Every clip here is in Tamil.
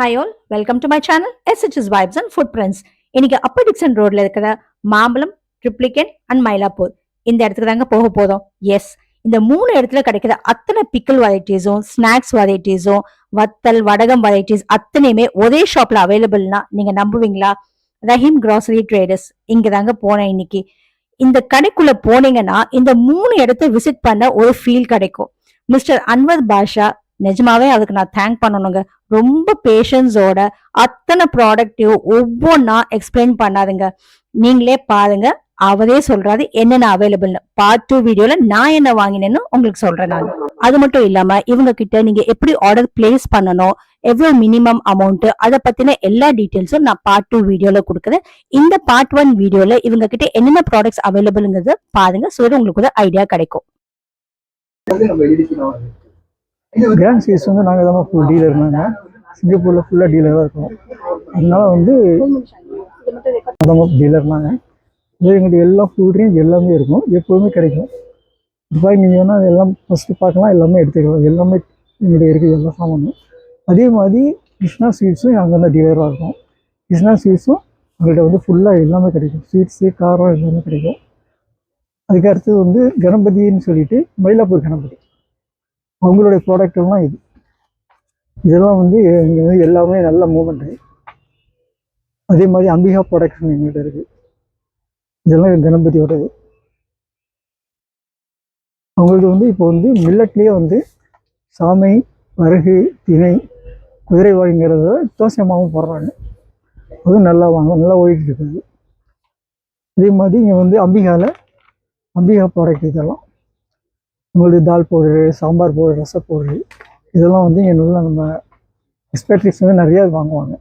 Hi all, welcome to my channel SHS Vibes and Footprints. இன்னைக்கு அப்பர் டிக்சன் ரோட்ல இருக்கிற மாம்பழம், ட்ரிப்ளிகேட் அண்ட் மயிலாப்பூர் இந்த இடத்துக்கு தாங்க போக போதும். எஸ், இந்த 3 இடத்துல கிடைக்கிற அத்தனை பிக்கல் வெரைட்டிஸும் ஸ்நாக்ஸ் வெரைட்டிஸும் வத்தல் வடகம் வெரைட்டிஸ் அத்தனையுமே ஒரே ஷாப்ல அவைலபிள்னா நீங்க நம்புவீங்களா? ரஹீம் கிராசரி ட்ரேடர்ஸ் இங்க தாங்க போனேன் இன்னைக்கு. இந்த கடைக்குள்ள போனீங்கன்னா இந்த 3 இடத்த விசிட் பண்ண ஒரு ஃபீல் கிடைக்கும். மிஸ்டர் அன்வர் பாஷா, நிஜமாவே அதுக்கு நான் தேங்க் பண்ணணுங்க. ரொம்ப பேஷன்ஸோட அத்தனை ப்ராடக்டையும் ஒவ்வொன்னா எக்ஸ்பிளைன் பண்ணாதுங்க. நீங்களே பாருங்க, அவரே சொல்றாரு என்னென்ன அவைலபிள்னு. பார்ட் 2 வீடியோல நான் என்ன வாங்கினேன்னு உங்களுக்கு சொல்றேன் நான். அது மட்டும் இல்லாம இவங்க கிட்ட நீங்க எப்படி ஆர்டர் பிளேஸ் பண்ணணும், எவ்வளவு மினிமம் அமௌண்ட், அதை பத்தின எல்லா டீட்டெயில்ஸும் நான் பார்ட் 2 வீடியோல கொடுக்குறேன். இந்த பார்ட் 1 வீடியோல இவங்க கிட்ட என்னென்ன ப்ராடக்ட்ஸ் அவைலபிள்ங்கிறது பாருங்க. ஸோ உங்களுக்கு ஒரு ஐடியா கிடைக்கும். கிராண்ட் சீஸ் வந்து நாங்கள் தான் ஃபுல் டீலர் இருந்தாங்க. சிங்கப்பூரில் ஃபுல்லாக டீலராக இருக்கும். அதனால வந்து அதான் டீலர் நாங்கள். எங்கள்கிட்ட எல்லா ஃபுல் ரேஞ்ச் எல்லாமே இருக்கும், எப்போதுமே கிடைக்கும். துபாய் நீங்கள் வேணால் அது எல்லாம் ஃபஸ்ட்டு பார்க்கலாம், எல்லாமே எடுத்துக்கலாம். எல்லாமே எங்கள்கிட்ட இருக்குது, எல்லா சாமானும். அதே மாதிரி கிருஷ்ணா ஸ்வீட்ஸும் அங்கே தான் டீலராக இருக்கும். கிருஷ்ணா ஸ்வீட்ஸும் எங்கள்கிட்ட வந்து ஃபுல்லாக எல்லாமே கிடைக்கும். ஸ்வீட்ஸு, காரம் எல்லாமே கிடைக்கும். அதுக்கு அடுத்தது வந்து கணபதின்னு சொல்லிட்டு மயிலாப்பூர் கணபதி, அவங்களுடைய ப்ராடக்ட் எல்லாம் இதெல்லாம் வந்து இங்கே வந்து எல்லாமே நல்ல மூமெண்ட்டு. அதே மாதிரி அம்பிகா ப்ராடக்ஷன் எங்கள்கிட்ட இருக்குது. இதெல்லாம் கணபதியோடது. அவங்களுக்கு வந்து இப்போ வந்து மில்லட்லேயே வந்து சாமை, வரகு, திணை, குதிரைவாழிங்கிறத தோசைமாவும் போடுறாங்க. அதுவும் நல்லா நல்லா ஓடிட்டு இருக்குது. அதே மாதிரி இங்கே வந்து அம்பிகா ப்ராடக்ட் இதெல்லாம் உங்களுக்கு தால் பவுடரு, சாம்பார் பவுடர், ரச பவுடரு இதெல்லாம் வந்து இங்கே நல்லா நம்ம எக்ஸ்பேட்ரிக்ஸ் வந்து நிறையா வாங்குவாங்க.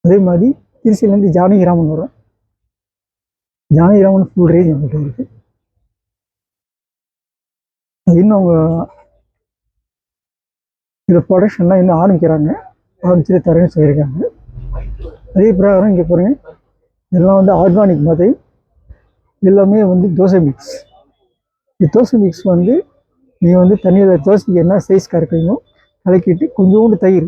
அதே மாதிரி திருச்சியிலேருந்து ஜானகிராமன் வரும். ஜானகிராமன் ஃபுல் ரேஞ்ச் நம்மகிட்ட இருக்கு. அது இன்னும் அவங்க இதில் ப்ரொடக்ஷன்லாம் இன்னும் ஆரம்பிச்சுட்டு தரேன்னு சொல்லியிருக்காங்க. அதே பிரகாரம் இங்கே பாருங்க, இதெல்லாம் வந்து ஆர்கானிக் மாதிரி எல்லாமே வந்து தோசை மிக்ஸ். இந்த தோசை மிக்ஸ் வந்து நீங்கள் வந்து தண்ணியில் தோசைக்கு என்ன சைஸ் கறக்கிறீங்களோ கலக்கிட்டு கொஞ்சோண்டு தயிர்,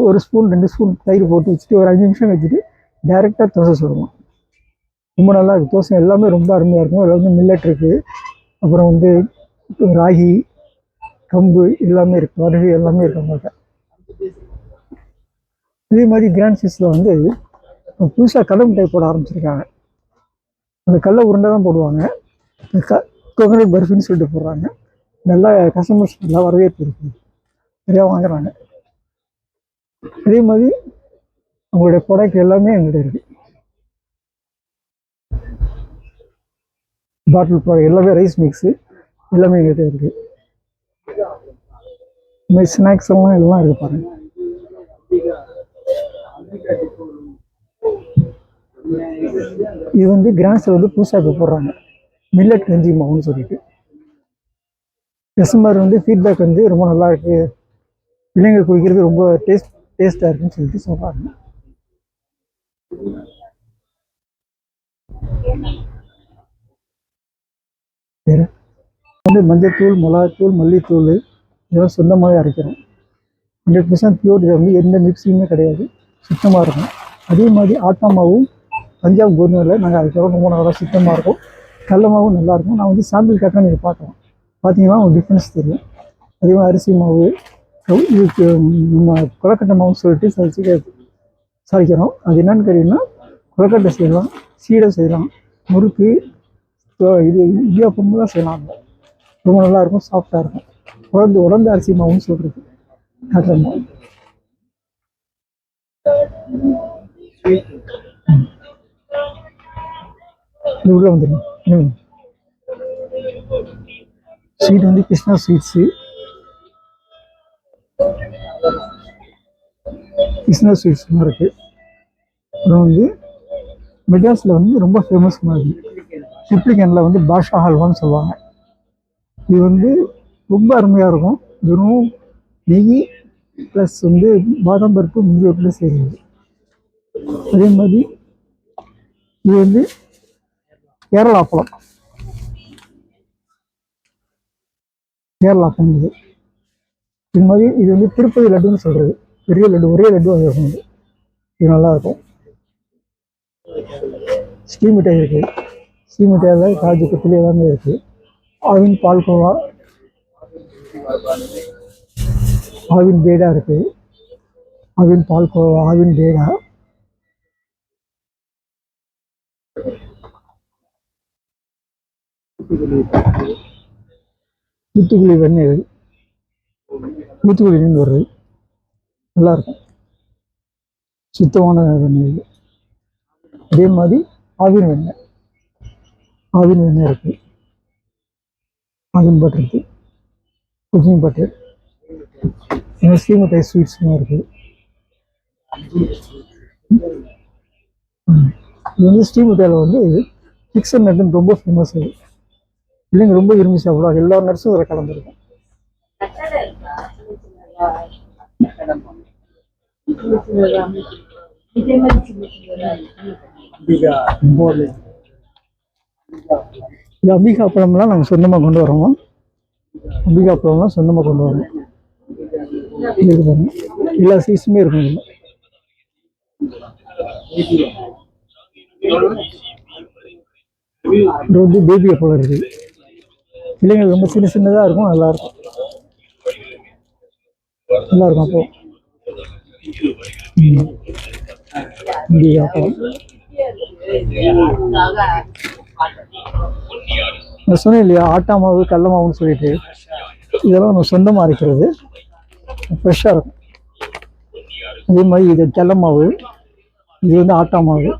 ஒரு ஸ்பூன் 2 ஸ்பூன் தயிர் போட்டு வச்சுட்டு ஒரு 5 நிமிஷம் வச்சுட்டு டைரெக்டாக தோசை சுடணும். ரொம்ப நல்லா இருக்குது. தோசை எல்லாமே ரொம்ப அருமையாக இருக்கும். எல்லாமே மில்லட் இருக்குது, அப்புறம் வந்து ராகி, கம்பு எல்லாமே இருக்குது, வரகு எல்லாமே இருக்க மாட்டேன். இதே மாதிரி கிராண்ட் சீஸில் வந்து புதுசாக கடலை மிட்டாய் போட ஆரம்பிச்சிருக்காங்க. அந்த கடலை உருண்டை தான் போடுவாங்க, கோகனட் பர்ஃபின்னு சொல்லிட்டு போடுறாங்க. நல்லா கஸ்டமர்ஸ் நல்லா வரவேற்பு இருக்குது, நிறையா வாங்குறாங்க. அதே மாதிரி அவங்களுடைய ப்ராடக்ட் எல்லாமே எங்கள்கிட்ட இருக்குது. பாட்டில் ப்ராடக்ட் எல்லாமே, ரைஸ் மிக்ஸு எல்லாமே எங்கள்கிட்ட இருக்குது. இந்த மாதிரி ஸ்நாக்ஸ் எல்லாம் இருக்குது பாருங்க. இது வந்து கிராண்ட்ஸில் வந்து புதுசாக இப்போ போடுறாங்க, மில்லட் கஞ்சி மாவுன்னு சொல்லிட்டு. கஸ்டமர் வந்து ஃபீட்பேக் வந்து ரொம்ப நல்லா இருக்குது, பிள்ளைங்க குடிக்கிறது ரொம்ப டேஸ்ட்டாக இருக்குன்னு சொல்லிட்டு சொல்கிறாங்க. வேறு வந்து மஞ்சத்தூள், மிளகாத்தூள், மல்லித்தூள் இதெல்லாம் சொந்தமாகவே அரைக்கிறோம். 100% பியூர். இதை வந்து எந்த மிக்ஸிங்குமே கிடையாது, சுத்தமாக இருக்கும். அதே மாதிரி ஆட்டா மாவும் பஞ்சாப் கோதுமையில் நாங்கள் அரைக்கிறோம், ரொம்ப நல்லா சுத்தமாக இருக்கும். கடல மாவும் நல்லாயிருக்கும். நான் வந்து சாம்பிள் காட்டுறேன், நீங்கள் பார்க்கலாம், பார்த்தீங்கன்னா உங்களுக்கு டிஃப்ரென்ஸ் தெரியும். அதே மாதிரி அரிசி மாவு, இதுக்கு நம்ம கொலக்கட்டை மாவுன்னு சொல்லிட்டு சாதிக்கிறோம். அது என்னென்னு கேட்டிங்கன்னா, கொலக்கட்டை செய்யலாம், சீடை செய்யலாம், முறுக்கு, இது இடியாப்பம்லாம் செய்யலாம். ரொம்ப நல்லாயிருக்கும், சாஃப்டாக இருக்கும். உலர்ந்த அரிசி மாவுன்னு சொல்கிறது காட்டுற மாவு. இது உள்ள வந்துடும். ஸ்வீட் வந்து கிருஷ்ணா ஸ்வீட்ஸு, கிருஷ்ணா ஸ்வீட்ஸ்லாம் இருக்குது. அப்புறம் வந்து மெட்ராஸில் வந்து ரொம்ப ஃபேமஸ் மாதிரி ட்ரிப்ளிகேனில் வந்து பாஷா ஹல்வான்னு சொல்லுவாங்க. இது வந்து ரொம்ப அருமையாக இருக்கும். வெறும் நெய் ப்ளஸ் வந்து பாதாம் பருப்பு, முந்திரி பருப்பு செய்கிறது. அதே மாதிரி இது வந்து கேரளா பழம், கேரளா பழம். இது மாதிரி இது வந்து திருப்பதி லட்டுன்னு சொல்கிறது, பெரிய லட்டு, ஒரே லட்டு அது இருக்கும். இது நல்லாயிருக்கும். ஸ்ரீ மிட்டாய் இருக்குது. ஸ்ரீ மிட்டாயில் காஜு கத்திரி எல்லாமே இருக்குது. ஆவின் பால்கோவா, ஆவின் பேடா இருக்குது. ஆவின் பால்கோவா, ஆவின் பேடா, தூத்துக்குடி வெண்ணெய், தூத்துக்குடியிலேருந்து வருது, நல்லாயிருக்கும், சுத்தமான வெண்ணெய். அதே மாதிரி ஆவின் வெண்ணெய், ஆவின் வெண்ணெய் இருக்குது. ஆவின் பட்டர் இருக்குது, குக்கிங் பட்டர், ஸ்ரீமிட்டாய் ஸ்வீட்ஸ்லாம் இருக்குது. இது வந்து ஸ்ரீமிட்டாயில் வந்து மிக்சர் நட்டுன்னு ரொம்ப ஃபேமஸ். அது பிள்ளைங்க ரொம்ப விரும்பி சாப்பிடுவாங்க. எல்லா நட்ஸும் இதில் கலந்துருக்கும். இந்த அம்பிகா பழம்லாம் நாங்கள் சொந்தமாக கொண்டு வரோம். அம்பிகா பழம்லாம் சொந்தமாக கொண்டு வரோம். இது பாருங்க, எல்லா சைஸுமே இருக்கும் இதில். இது வந்து பேபி அப்பளம் இருக்குது. பிள்ளைங்களுக்கு ரொம்ப சின்ன சின்னதாக இருக்கும், நல்லாயிருக்கும், நல்லாயிருக்கும். அப்போ அப்பளம் நான் சொன்னேன் இல்லையா, ஆட்டா மாவு கடல மாவுன்னு சொல்லிட்டு, இதெல்லாம் நம்ம சொந்தமாக அரைக்கிறது, ஃப்ரெஷ்ஷாக இருக்கும். அதே மாதிரி இது கடல மாவு, இது வந்து ஆட்டா மாவு.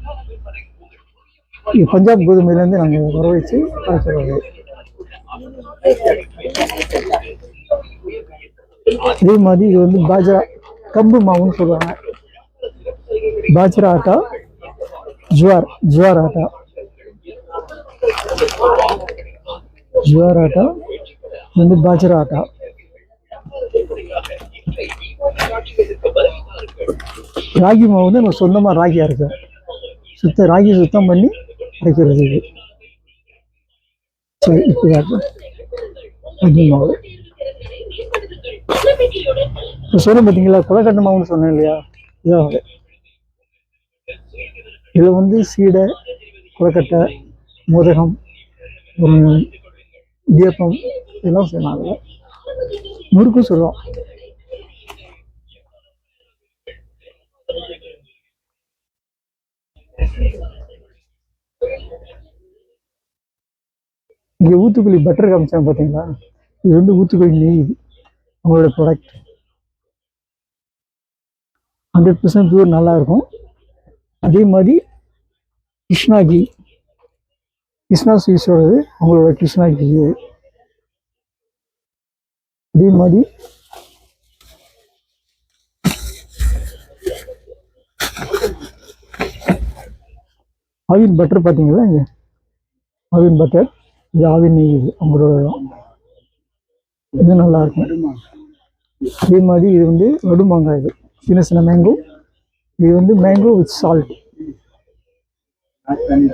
இது பஞ்சாப் கோதுமையிலேருந்து நாங்கள் வர வச்சு அரைக்கிறது. அதே மாதிரி இது வந்து பாஜ்ரா கம்பு மாவுன்னு சொல்லுவாங்க. பாஜ்ரா ஆட்டா, ஜுவார் ஆட்டா, ஜுவார் ஆட்டா வந்து பாஜ்ரா ஆட்டா. ராகி மாவு வந்து நம்ம சொந்தமாக ராகி அரைக்கிறோம். ராகி சுத்தம் பண்ணி அரைக்கிறது இது. சரி, இப்போ ராகி மாவு இப்போ சொன்ன பார்த்தீங்களா, கொலக்கட்டை மாவுன்னு சொன்னேன் இல்லையா, இதான். இதில் வந்து சீடை, கொலக்கட்டை, மோதகம், இடியப்பம் இதெல்லாம் சொன்னாங்க. முறுக்கும் சொல்லுவோம். இங்கே ஊத்துக்குழி பட்டர் காமிச்சாங்க பார்த்தீங்களா, இது வந்து ஊத்துக்குழி நெய். இது அவங்களோட ப்ராடக்ட் 100% பியூர், நல்லாயிருக்கும். அதே மாதிரி கிருஷ்ணா கீ, கிருஷ்ணா ஸ்வீட்ஸோடது அவங்களோட கிருஷ்ணா கீ. அதே மாதிரி ஆவின் பட்டர் பார்த்தீங்களா, இங்கே ஆவின் பட்டர், இது ஆவின் நெய், இது அவங்களோட, இது நல்லாயிருக்கும். அதே மாதிரி இது வந்து நடு மாங்காய், இது சின்ன சின்ன மேங்கோ. இது வந்து மேங்கோ வித் சால்ட்,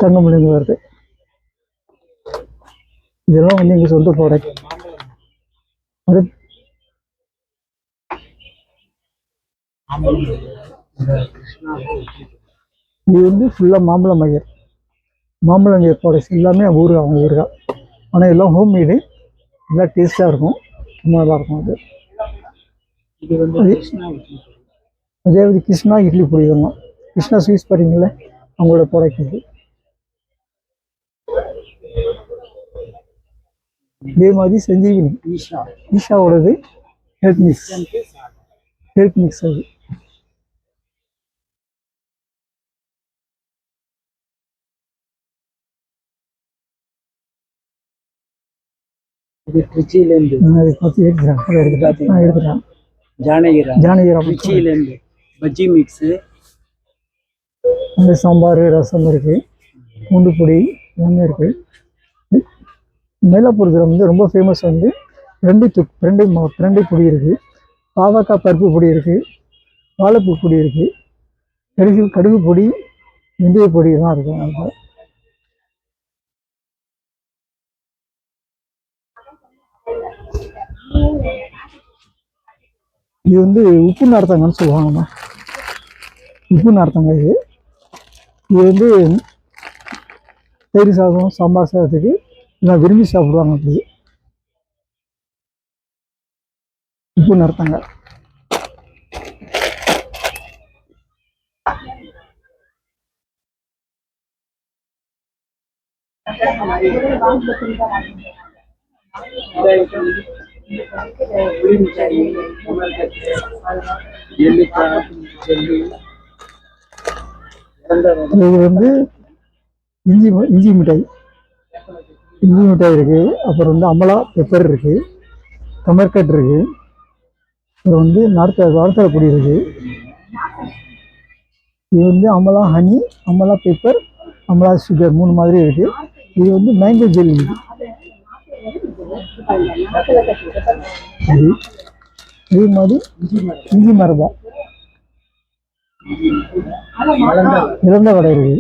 தங்கமொழிந்து வருது. இதெல்லாம் வந்து எங்கள் சொந்த ப்ராடக்ட். இது வந்து ஃபுல்லாக மாம்பழம் ப்ராடக்ட்ஸ் எல்லாமே அவங்க ஊருகா. ஆனால் எல்லாம் ஹோம்மேடு, நல்லா டேஸ்ட்டாக இருக்கும், ரொம்ப நல்லாயிருக்கும். அது அதே மாதிரி கிருஷ்ணா இட்லி பொடி, இதெல்லாம் கிருஷ்ணா ஸ்வீட்ஸ் பார்த்தீங்களா, அவங்களோட ப்ராடக்ட் இது. இதே மாதிரி சஞ்சீவினி, ஈஷாவோடது ஹெல்த் மிக்ஸ் அது. இது திருச்சியிலேருந்து எடுத்துட்டேன். ஜானகிராம் திருச்சியிலேருந்து பஜ்ஜி மிக்ஸு, அந்த சாம்பார், ரசம் இருக்குது, பூண்டு பொடி எல்லாமே இருக்குது. மயிலாப்பூரத்தில் வந்து ரொம்ப ஃபேமஸ் வந்து பிரண்டை பொடி இருக்குது, பாவக்காய் பருப்பு பொடி இருக்குது, வாழைப்பூ பொடி இருக்குது, கடுகு பொடி, வெந்தய பொடி எல்லாம் இருக்குது. அது இது வந்து உப்பு நார்த்தங்கன்னு சொல்லுவாங்கம்மா. உப்பு நார்த்தங்க இது. இது வந்து தயிர் சாதம், சாம்பார் சாதத்துக்கு எல்லாம் விரும்பி சாப்பிடுவாங்க. அப்படி உப்பு நார்த்தங்க. இது வந்து இஞ்சி மிட்டாய். இஞ்சி மிட்டாய் இருக்கு. அப்புறம் வந்து அமலா பெப்பர் இருக்கு, கமர்கட் இருக்கு, அப்புறம் வந்து வார்த்தலை பொடி இருக்கு. இது வந்து Amala honey, Amala pepper, Amala sugar 3 மாதிரி இருக்கு. இது வந்து மேங்கோ ஜெல்லி. இதே மாதிரி இஞ்சி மரபா இழந்த வடை இருக்கு.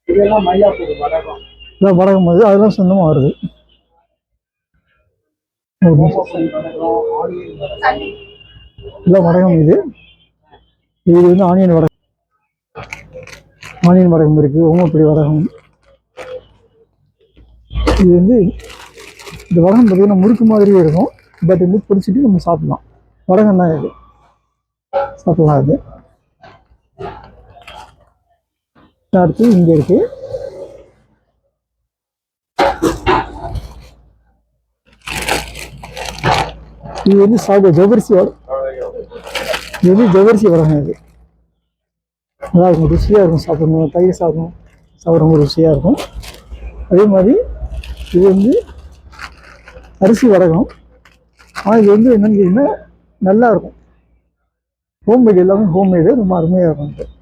இதெல்லாம் மயிலாப்பூர் வடகம். இதெல்லாம் வடகம் போது அதெல்லாம் சொந்தமாக வருது. இதெல்லாம் வடகம். இது வந்து ஆனியன் வடகம். ஆனியன் வடகம் இருக்கு, ஓமப்படி வடகம். இது வந்து இந்த வடகம் பார்த்தீங்கன்னா முறுக்கு மாதிரியே இருக்கும். பட் வந்து பிடிச்சிட்டு நம்ம சாப்பிடலாம். வடகம் தான் இது, சாப்பிடலாம். இது அடுத்து இங்க இருக்கு. இது வந்து ஜவ்வரிசி வடை. இது வந்து ஜவ்வரிசி வடகம். இது நல்லா இருக்கும், ருசியாக இருக்கும். சாப்பிடணும், தயிர் சாதம் சாப்பிட்றவங்க ருசியாக இருக்கும். அதே மாதிரி இது வந்து அரிசி வடகம். ஆனால் இது வந்து என்னன்னு கேட்டிங்கன்னா நல்லா இருக்கும். ஹோம்மேடு, எல்லாமே ஹோம்மேடு, ரொம்ப அருமையாக இருக்கும்.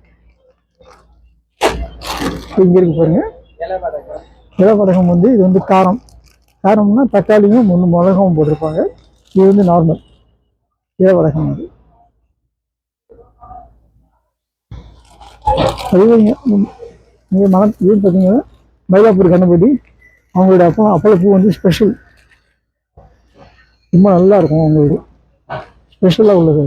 இங்கே இருக்கு பாருங்க, இலை வடகம். வந்து இது வந்து காரம்னா தக்காளியும் 3 மிளகாவும் போட்டிருப்பாங்க. இது வந்து நார்மல் இலை வடகம். அதுவே இங்கே இது பார்த்தீங்கன்னா மயிலாப்பூர் கணபதி அவங்களோட அப்பளப்பூ வந்து ஸ்பெஷல். ரொம்ப நல்லா இருக்கும். அவங்களோட ஸ்பெஷலாக உள்ளது.